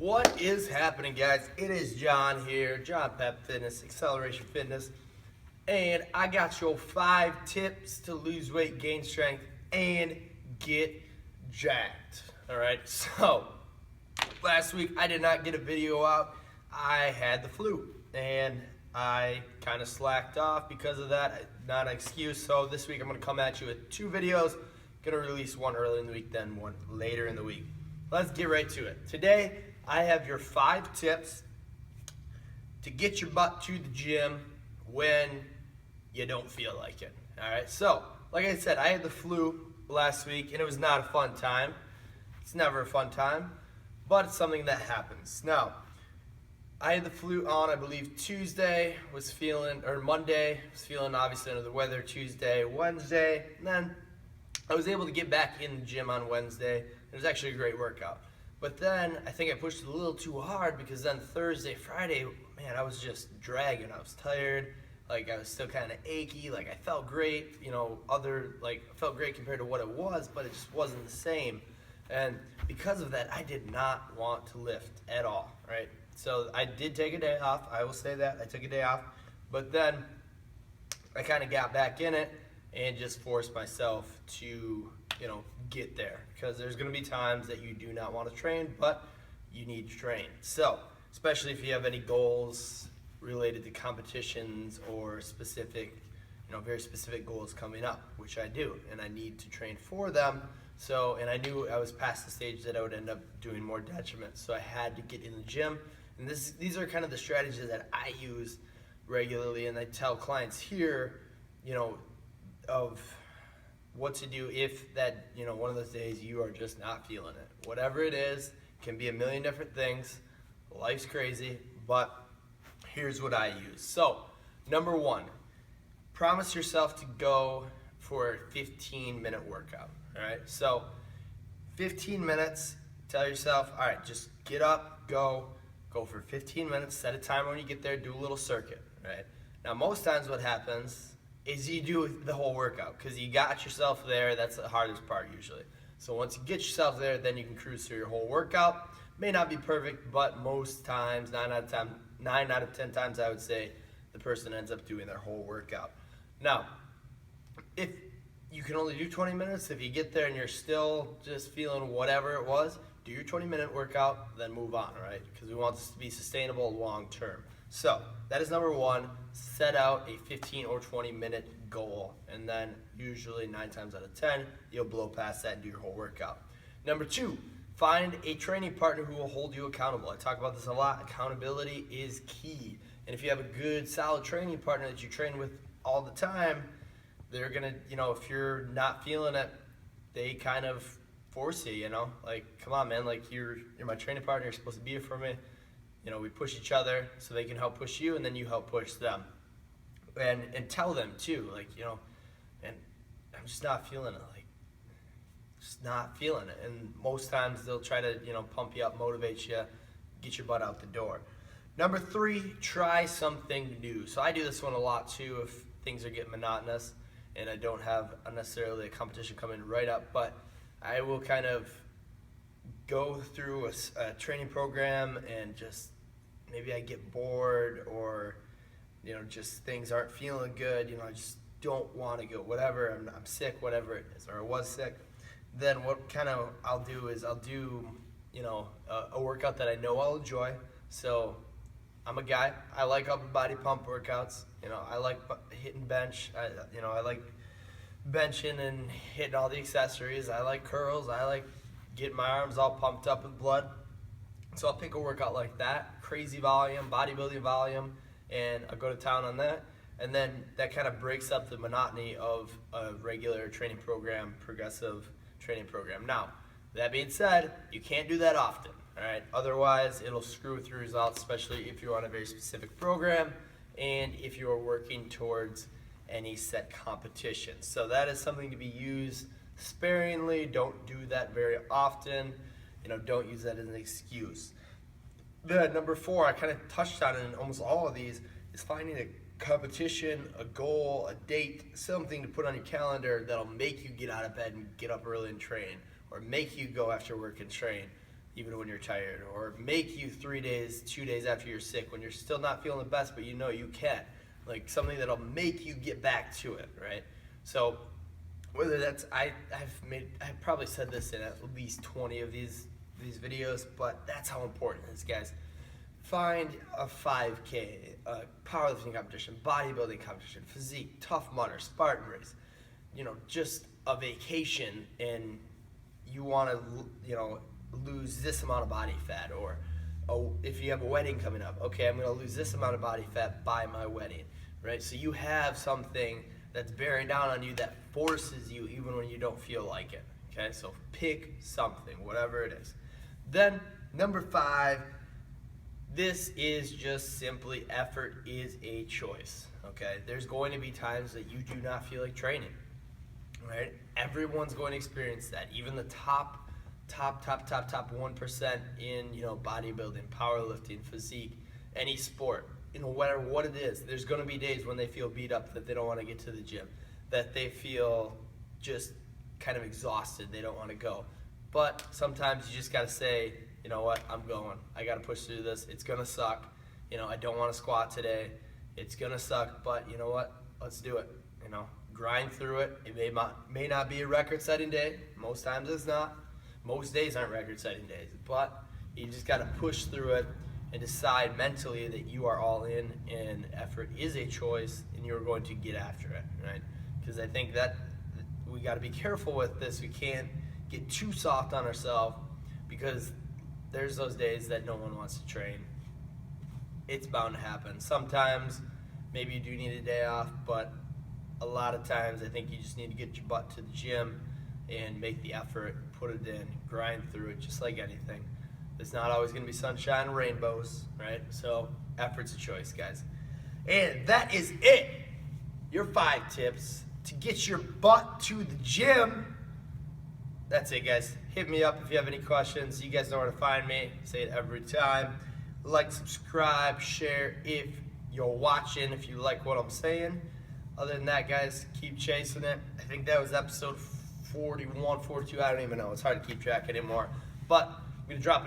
What is happening, guys? It is John here, John Pep Fitness, Acceleration Fitness, and I got your 5 tips to lose weight, gain strength, and get jacked. All right, so last week I did not get a video out. I had the flu, and I kind of slacked off because of that. Not an excuse. So this week I'm going to come at you with 2 videos. Going to release one early in the week, then one later in the week. Let's get right to it. Today, I have your 5 tips to get your butt to the gym when you don't feel like it. All right, so like I said, I had the flu last week and it was not a fun time. It's never a fun time, but it's something that happens. Now, I had the flu on, I believe, Monday, was feeling obviously under the weather. Tuesday, Wednesday, and then I was able to get back in the gym on Wednesday. It was actually a great workout. But then I think I pushed it a little too hard because then Thursday, Friday, man, I was just dragging. I was tired. Like, I was still kind of achy. Like, I felt great, I felt great compared to what it was, but it just wasn't the same. And because of that, I did not want to lift at all, right? So I did take a day off. I will say that. I took a day off. But then I kind of got back in it and just forced myself to, get there. Because there's going to be times that you do not want to train, but you need to train. So, especially if you have any goals related to competitions or specific, very specific goals coming up, which I do, and I need to train for them. So, and I knew I was past the stage that I would end up doing more detriment. So I had to get in the gym. And these are kind of the strategies that I use regularly, and I tell clients here, of what to do if that, one of those days you are just not feeling it. Whatever it is, can be a million different things. Life's crazy, but here's what I use. So, number 1, promise yourself to go for a 15-minute workout, all right? So, 15 minutes, tell yourself, all right, just get up, go for 15 minutes, set a timer when you get there, do a little circuit, right? Now, most times what happens is you do the whole workout because you got yourself there. That's the hardest part usually. So once you get yourself there, then you can cruise through your whole workout. May not be perfect, but most times, 9 out of 10 times, I would say the person ends up doing their whole workout. Now, if you can only do 20 minutes, if you get there and you're still just feeling whatever it was, do your 20-minute workout, then move on, right? Because we want this to be sustainable long term. So that is number 1. Set out a 15 or 20-minute goal, and then usually 9 times out of 10, you'll blow past that and do your whole workout. Number 2, find a training partner who will hold you accountable. I talk about this a lot. Accountability is key. And if you have a good, solid training partner that you train with all the time, they're gonna, if you're not feeling it, they kind of force you, like, come on, man, like, you're my training partner, you're supposed to be here for me. We push each other so they can help push you, and then you help push them. And tell them too, like, and I'm just not feeling it, like, just not feeling it. And most times they'll try to, pump you up, motivate you, get your butt out the door. Number 3, try something new. So I do this one a lot too if things are getting monotonous and I don't have necessarily a competition coming right up, but I will kind of go through a training program and just maybe I get bored or just things aren't feeling good, I just don't want to go, whatever, I'm sick, whatever it is, or I was sick. Then what kind of I'll do is I'll do a workout that I know I'll enjoy. So I'm a guy, I like upper body pump workouts, I like hitting bench, I like benching and hitting all the accessories. I like curls, I like getting my arms all pumped up with blood. So I'll pick a workout like that, crazy volume, bodybuilding volume, and I'll go to town on that. And then that kind of breaks up the monotony of a regular training program, progressive training program. Now, that being said, you can't do that often, all right? Otherwise, it'll screw with your results, especially if you're on a very specific program and if you're working towards any set competition. So that is something to be used sparingly. Don't do that very often. Don't use that as an excuse. Then number 4, I kind of touched on it in almost all of these, is finding a competition, a goal, a date, something to put on your calendar that'll make you get out of bed and get up early and train, or make you go after work and train. even when you're tired, or make you 3 days, 2 days after you're sick when you're still not feeling the best, but you know you can. Like something that'll make you get back to it, right? So whether that's I've probably said this in at least 20 of these videos, but that's how important it is, guys. Find a 5K, a powerlifting competition, bodybuilding competition, physique, Tough Mudder, Spartan race, just a vacation, and you want to, lose this amount of body fat, or if you have a wedding coming up, okay, I'm going to lose this amount of body fat by my wedding, right? So you have something that's bearing down on you that forces you even when you don't feel like it, okay? So pick something, whatever it is. Then, number 5, this is just simply effort is a choice, okay? There's going to be times that you do not feel like training, right? Everyone's going to experience that. Even the top 1% in, bodybuilding, powerlifting, physique, any sport, no matter what it is, there's going to be days when they feel beat up, that they don't want to get to the gym, that they feel just kind of exhausted, they don't want to go. But sometimes you just got to say, you know what, I'm going. I got to push through this. It's going to suck. I don't want to squat today. It's going to suck, but you know what? Let's do it. Grind through it. It may not be a record-setting day. Most times it's not. Most days aren't record-setting days. But you just got to push through it and decide mentally that you are all in, and effort is a choice, and you're going to get after it, right? Because I think that we got to be careful with this. We can't get too soft on ourselves, because there's those days that no one wants to train. It's bound to happen. Sometimes maybe you do need a day off, but a lot of times I think you just need to get your butt to the gym and make the effort, put it in, grind through it, just like anything. It's not always going to be sunshine and rainbows, right? So effort's a choice, guys. And that is it. Your 5 tips to get your butt to the gym. That's it, guys. Hit me up if you have any questions. You guys know where to find me. I say it every time. Like, subscribe, share if you're watching, if you like what I'm saying. Other than that, guys, keep chasing it. I think that was episode 41, 42. I don't even know. It's hard to keep track anymore. But I'm going to drop it.